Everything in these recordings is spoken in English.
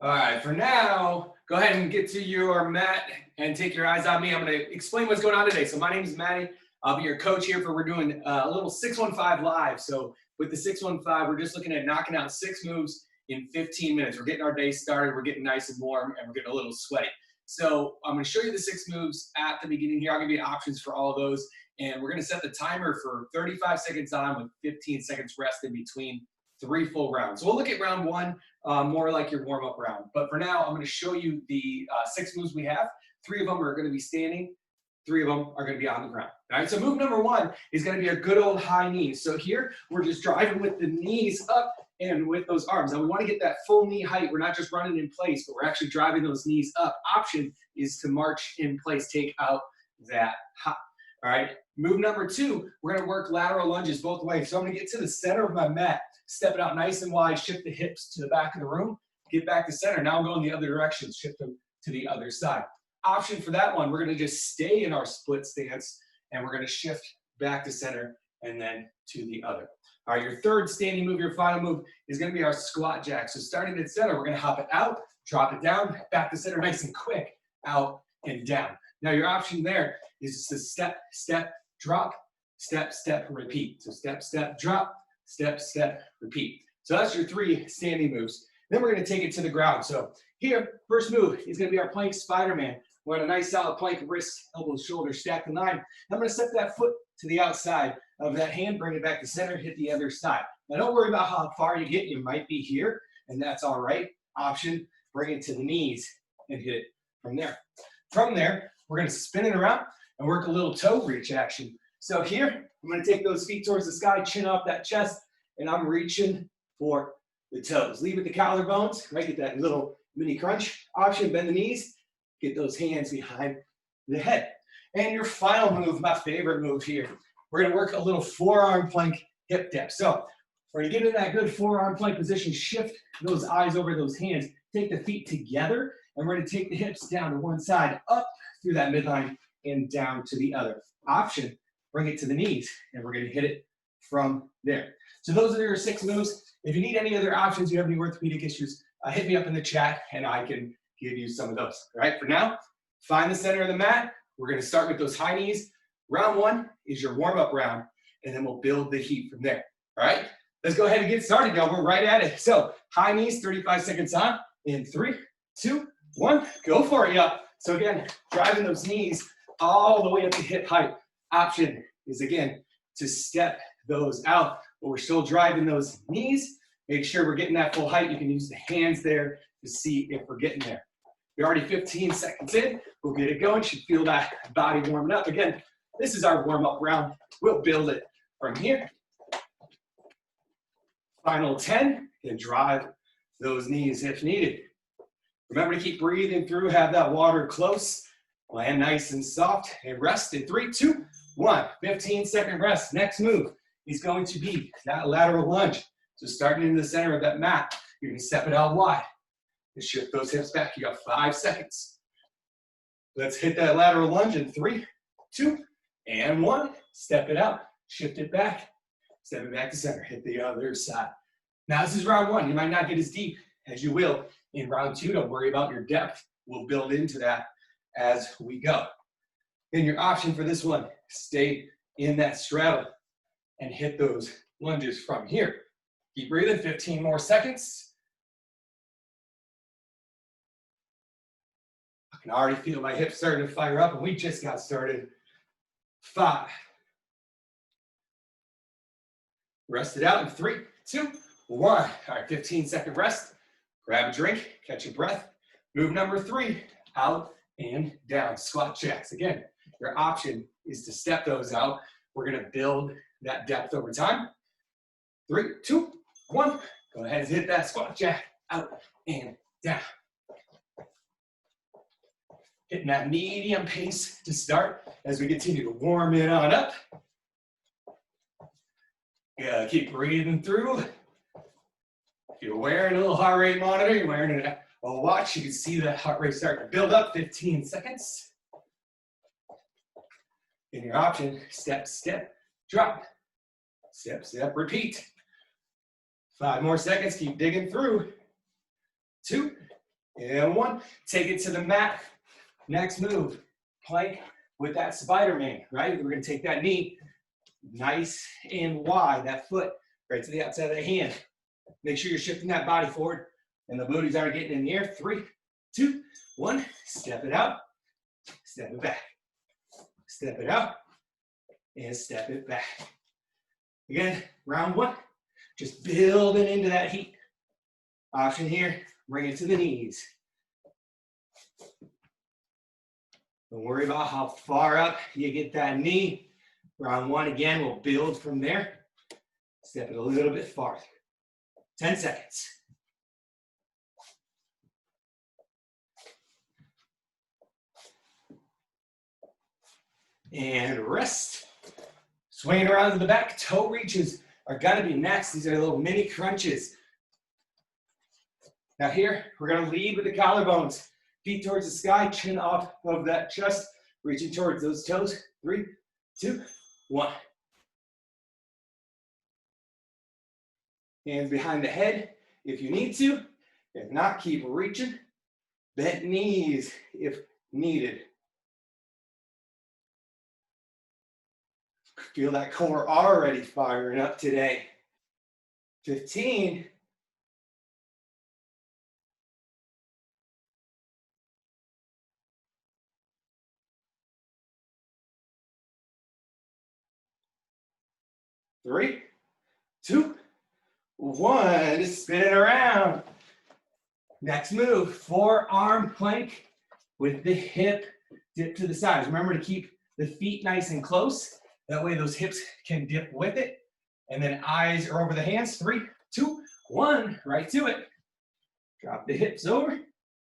All right, for now, go ahead and get to your mat and take your eyes on me. I'm going to explain what's going on today. So my name is Matty. I'll be your coach here we're doing a little 615 live. So with the 615, we're just looking at knocking out 6 moves in 15 minutes. We're getting our day started. We're getting nice and warm, and we're getting a little sweaty. So I'm going to show you the 6 moves at the beginning here. I'll give you options for all of those. And we're going to set the timer for 35 seconds on with 15 seconds rest in between 3 full rounds. So we'll look at round 1. More like your warm-up round. But for now, I'm going to show you the 6 moves we have. 3 of them are going to be standing. 3 of them are going to be on the ground. All right, so move number 1 is going to be a good old high knees. So here, we're just driving with the knees up and with those arms. Now, we want to get that full knee height. We're not just running in place, but we're actually driving those knees up. Option is to march in place, take out that hop. All right, move number 2, we're going to work lateral lunges both ways. So I'm going to get to the center of my mat, step it out nice and wide, shift the hips to the back of the room, get back to center. Now I'm going the other direction, shift them to the other side. Option for that one, we're going to just stay in our split stance, and we're going to shift back to center and then to the other. All right, your third standing move, your final move, is going to be our squat jack. So starting at center, we're going to hop it out, drop it down, back to center, nice and quick, out and down. Now your option there is to step, step, drop, step, step, repeat. So step, step, drop, step, step, repeat. So that's your 3 standing moves. Then we're going to take it to the ground. So here, first move is going to be our plank Spider-Man. We're on a nice solid plank, wrist, elbows, shoulders stacked in line. I'm going to step that foot to the outside of that hand, bring it back to center, hit the other side. Now don't worry about how far you get. You might be here, and that's all right. Option, bring it to the knees and hit it from there. From there, we're going to spin it around and work a little toe reach action. So here, I'm going to take those feet towards the sky, chin up that chest, and I'm reaching for the toes. Leave it to collarbones, right? Get that little mini crunch. Option, bend the knees, get those hands behind the head. And your final move, my favorite move here, we're going to work a little forearm plank hip dip. So we're going to get in that good forearm plank position, shift those eyes over those hands, take the feet together, and we're going to take the hips down to one side, up through that midline, and down to the other. Option, bring it to the knees, and we're going to hit it from there. So those are your 6 moves. If you need any other options, you have any orthopedic issues, hit me up in the chat, and I can give you some of those. All right, for now, find the center of the mat. We're going to start with those high knees. Round 1 is your warm-up round, and then we'll build the heat from there. All right, let's go ahead and get started, y'all. We're right at it. So high knees, 35 seconds on, in 3, 2, 1, go for it, y'all. So again, driving those knees all the way up to hip height. Option is, again, to step those out, but we're still driving those knees. Make sure we're getting that full height. You can use the hands there to see if we're getting there. You're already 15 seconds in. We'll get it going. Should feel that body warming up. Again, this is our warm-up round. We'll build it from here. Final 10, and drive those knees if needed. Remember to keep breathing through, have that water close, land nice and soft, and rest in 3, 2, 1. 15-second rest. Next move is going to be that lateral lunge. So starting in the center of that mat, you're going to step it out wide and shift those hips back. You got 5 seconds. Let's hit that lateral lunge in 3, 2, and 1. Step it out, shift it back, step it back to center, hit the other side. Now this is round 1. You might not get as deep as you will in round 2. Don't worry about your depth. We'll build into that as we go. Then your option for this one, stay in that straddle and hit those lunges from here. Keep breathing, 15 more seconds. I can already feel my hips starting to fire up, and we just got started. 5. Rest it out in 3, 2, 1. All right, 15-second rest. Grab a drink, catch your breath. Move number 3, out and down. Squat jacks. Again, your option is to step those out. We're going to build that depth over time. 3, 2, 1. Go ahead and hit that squat jack, out and down. Hitting that medium pace to start as we continue to warm it on up. Yeah, keep breathing through. If you're wearing a little heart rate monitor, you're wearing a watch, you can see that heart rate starting to build up. 15 seconds. In your option, step, step, drop. Step, step, repeat. 5 more seconds, keep digging through. 2, And one, take it to the mat. Next move, plank with that Spider-Man, right? We're gonna take that knee nice and wide, that foot right to the outside of the hand. Make sure you're shifting that body forward and the booties aren't getting in the air. 3, 2, 1, step it out, step it back, step it out, and step it back. Again, round one, just building into that heat. Option here, bring it to the knees. Don't worry about how far up you get that knee. Round one, again, we'll build from there. Step it a little bit farther. 10 seconds. And rest. Swinging around to the back. Toe reaches are gonna be next. These are little mini crunches. Now here, we're gonna lead with the collarbones. Feet towards the sky, chin off of that chest, reaching towards those toes. 3, 2, 1. Hands behind the head if you need to. If not, keep reaching. Bent knees if needed. Feel that core already firing up today. 15. 3, 2, 1. Spin it around. Next move, forearm plank with the hip dip to the sides. Remember to keep the feet nice and close. That way those hips can dip with it. And then eyes are over the hands. 3, 2, 1. Right to it. Drop the hips over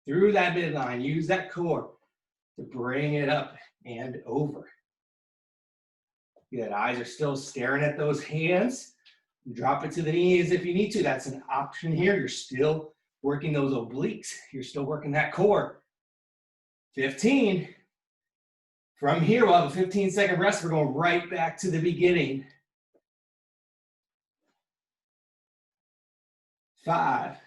through that midline. Use that core to bring it up and over. Good. Eyes are still staring at those hands. Drop it to the knees if you need to. That's an option here. You're still working those obliques. You're still working that core. 15. From here, we'll have a 15-second rest. We're going right back to the beginning. 5.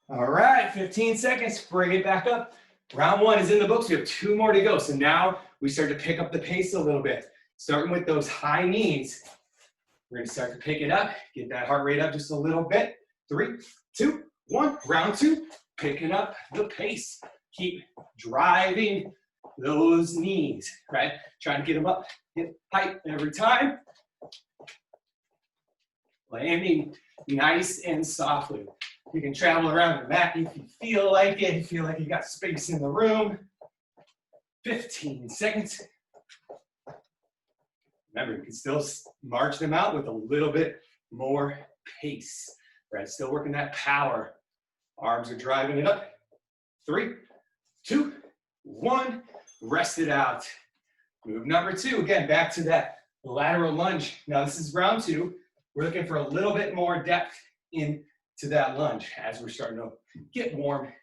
All right, 15 seconds. Bring it back up. Round one is in the books. We have 2 more to go. So now we start to pick up the pace a little bit. Starting with those high knees. We're going to start to pick it up. Get that heart rate up just a little bit. 3, 2, 1. Round 2. Picking up the pace. Keep driving those knees, right? Trying to get them up hip height every time. Landing nice and softly. You can travel around the mat if you feel like it. You feel like you got space in the room. 15 seconds. Remember, you can still march them out with a little bit more pace, right? Still working that power. Arms are driving it up. 3, 2, 1. Rest it out. Move number 2. Again, back to that lateral lunge. Now, this is round 2. We're looking for a little bit more depth into that lunge as we're starting to get warm,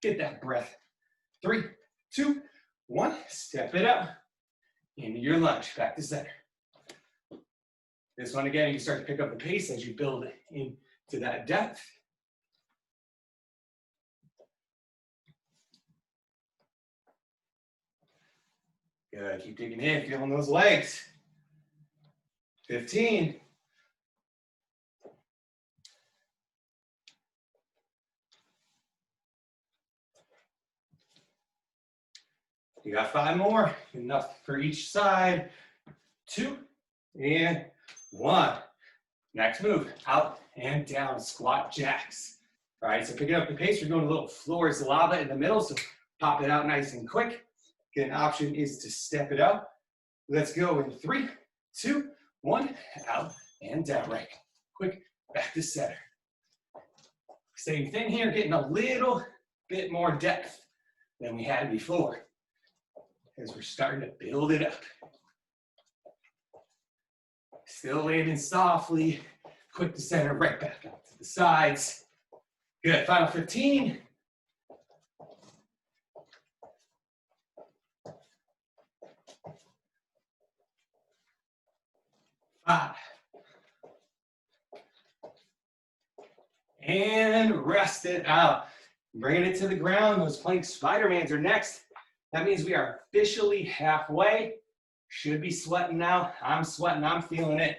get that breath. 3, 2, 1. Step it up into your lunge. Back to center. This one, again, you start to pick up the pace as you build into that depth. Good. Keep digging in, feeling those legs. 15. You got 5 more. Enough for each side. 2 and 1. Next move, out and down, squat jacks. All right, so picking up the pace, we're going a little floor lava in the middle, so pop it out nice and quick. Again, option is to step it up. Let's go in 3, 2, 1, out and down. Right, quick, back to center. Same thing here, getting a little bit more depth than we had before as we're starting to build it up. Still landing softly, quick to center, right back out to the sides. Good, final 15. 5. And rest it out. Bringing it to the ground. Those plank Spider-Mans are next. That means we are officially halfway. Should be sweating now. I'm sweating, I'm feeling it.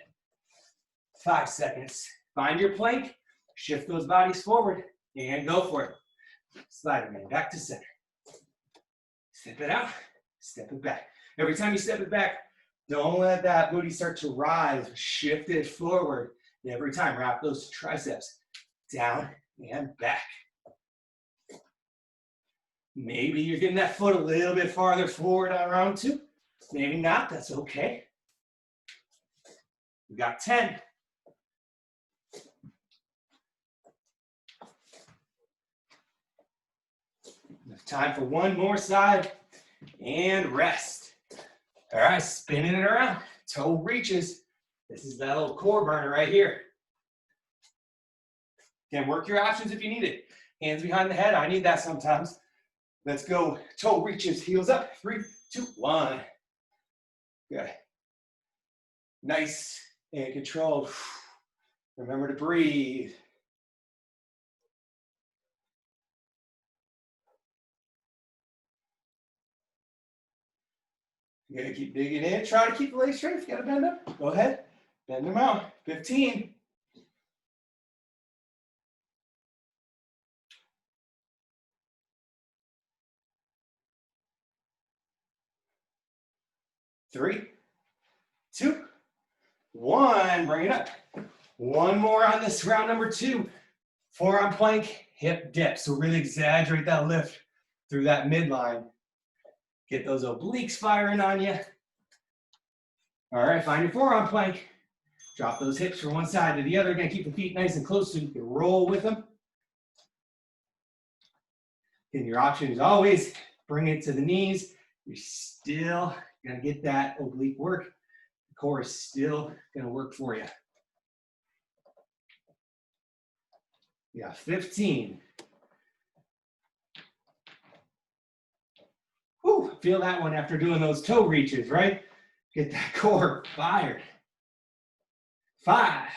5 seconds. Find your plank, shift those bodies forward, and go for it. Spider-Man, back to center. Step it out, step it back. Every time you step it back, don't let that booty start to rise. Shift it forward. Every time, wrap those triceps down and back. Maybe you're getting that foot a little bit farther forward on round 2. Maybe not, that's okay. We got 10. Enough time for one more side and rest. All right, spinning it around, toe reaches. This is that little core burner right here. Again, work your options if you need it. Hands behind the head, I need that sometimes. Let's go, toe reaches, heels up. 3, 2, 1. Good. Nice and controlled. Remember to breathe. You gotta keep digging in. Try to keep the legs straight. If you gotta bend them, go ahead. Bend them out. 15. 3, 2, 1. Bring it up. One more on this round number 2. Forearm plank, hip dip. So really exaggerate that lift through that midline. Get those obliques firing on you. All right, find your forearm plank. Drop those hips from one side to the other. Again, keep the feet nice and close so you can roll with them. And your option is always bring it to the knees. You're still gonna get that oblique work. The core is still gonna work for you. You got 15. Whew, feel that one after doing those toe reaches, right? Get that core fired. 5.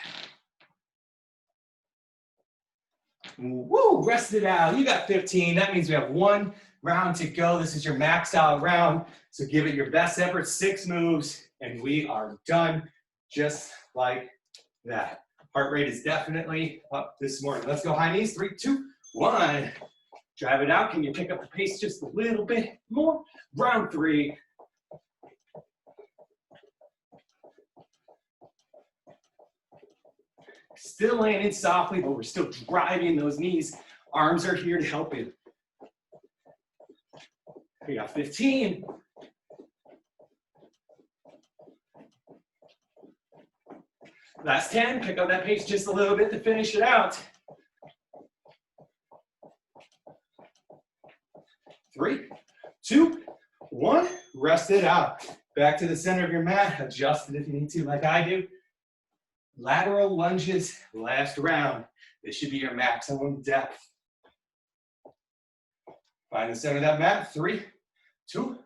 Woo, rest it out. You got 15. That means we have one round to go. This is your max out round. So give it your best effort. 6 moves, and we are done just like that. Heart rate is definitely up this morning. Let's go high knees. 3, 2, 1. Drive it out. Can you pick up the pace just a little bit more? Round 3. Still landing softly, but we're still driving those knees. Arms are here to help you. We got 15. Last 10. Pick up that pace just a little bit to finish it out. 3, 2, 1. Rest it out. Back to the center of your mat. Adjust it if you need to, like I do. Lateral lunges, last round. This should be your maximum depth. Find the center of that mat. 3, 2,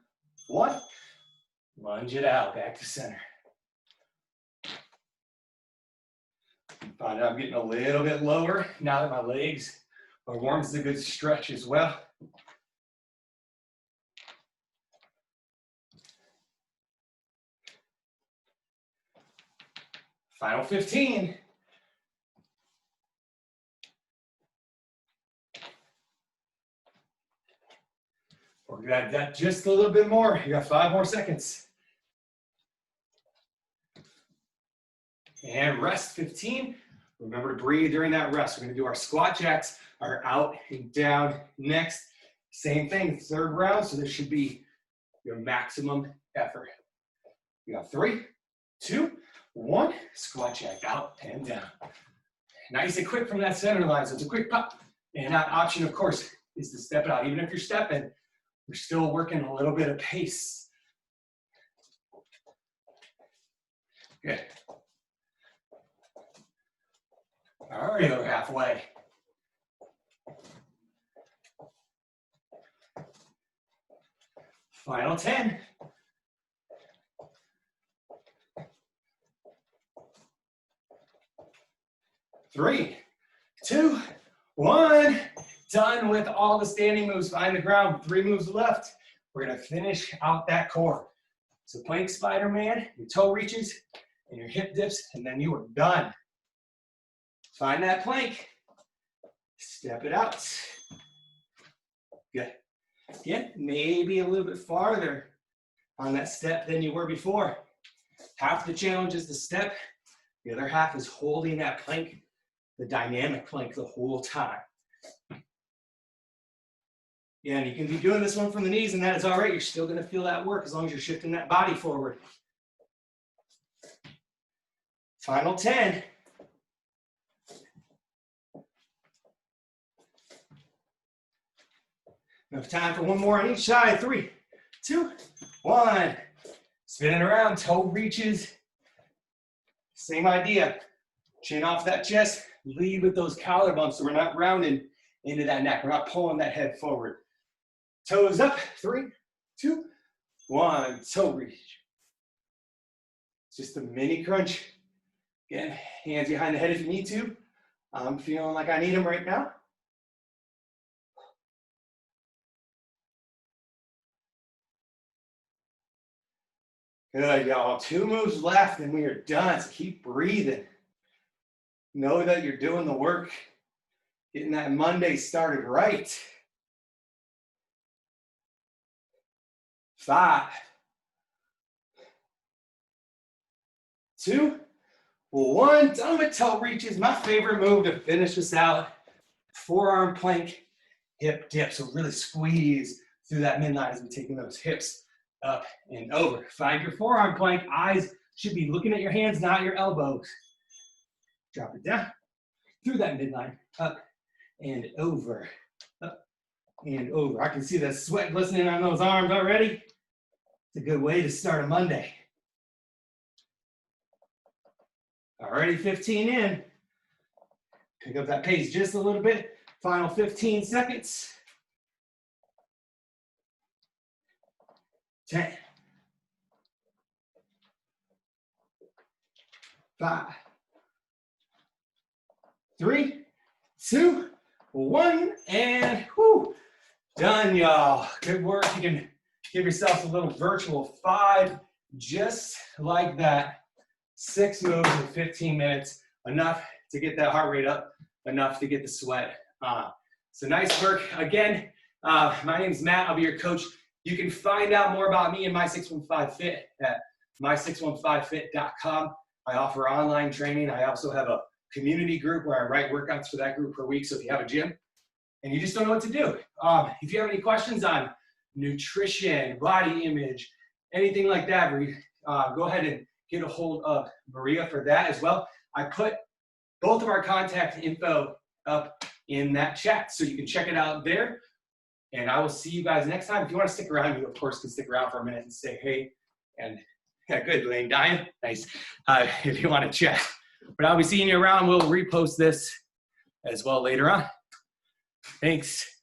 1. Lunge it out, back to center. Find out I'm getting a little bit lower now that my legs are warm. This is a good stretch as well. Final 15. We're gonna add that just a little bit more. You got 5 more seconds. And rest, 15. Remember to breathe during that rest. We're gonna do our squat jacks, our out and down next. Same thing, 3rd round, so this should be your maximum effort. You got 3, 2, 1. Squat jack out and down. Nice and quick from that center line, so it's a quick pop. And that option, of course, is to step it out. Even if you're stepping, we're still working a little bit of pace. Good. All right, we're halfway. Final 10. 3, 2, 1. Done with all the standing moves. Find the ground. 3 moves left. We're going to finish out that core. So plank Spider-Man, your toe reaches, and your hip dips, and then you are done. Find that plank. Step it out. Good. Again, maybe a little bit farther on that step than you were before. Half the challenge is the step. The other half is holding that plank, the dynamic plank, the whole time. Yeah, and you can be doing this one from the knees, and that is all right. You're still going to feel that work as long as you're shifting that body forward. Final 10. Enough time for one more on each side. 3, 2, 1. Spinning around, toe reaches. Same idea. Chin off that chest. Lead with those collar bumps so we're not rounding into that neck. We're not pulling that head forward. Toes up. 3, 2, 1. Toe reach. Just a mini crunch. Again, hands behind the head if you need to. I'm feeling like I need them right now. Good, y'all. 2 moves left and we are done. So keep breathing. Know that you're doing the work. Getting that Monday started right. 5, 2, 1. Done with toe reaches. My favorite move to finish this out. Forearm plank, hip dip. So really squeeze through that midline as we're taking those hips up and over. Find your forearm plank. Eyes should be looking at your hands, not your elbows. Drop it down through that midline, up and over, up and over. I can see the sweat glistening on those arms already. It's a good way to start a Monday. Already 15 in. Pick up that pace just a little bit. Final 15 seconds. 10, 5, 3, 2, 1, and whoo, done, y'all. Good work. You can give yourself a little virtual 5, just like that. 6 moves in 15 minutes, enough to get that heart rate up, enough to get the sweat on. So nice work. Again, my name is Matt. I'll be your coach. You can find out more about me and My 615 Fit at my615fit.com. I offer online training. I also have a community group where I write workouts for that group per week. So if you have a gym and you just don't know what to do, if you have any questions on nutrition, body image, anything like that, go ahead and get a hold of Maria for that as well. I put both of our contact info up in that chat, so you can check it out there. And I will see you guys next time. If you want to stick around, you of course can stick around for a minute and say hey. And yeah, good, Lane, Diane, nice. If you want to chat. But I'll be seeing you around. We'll repost this as well later on. Thanks.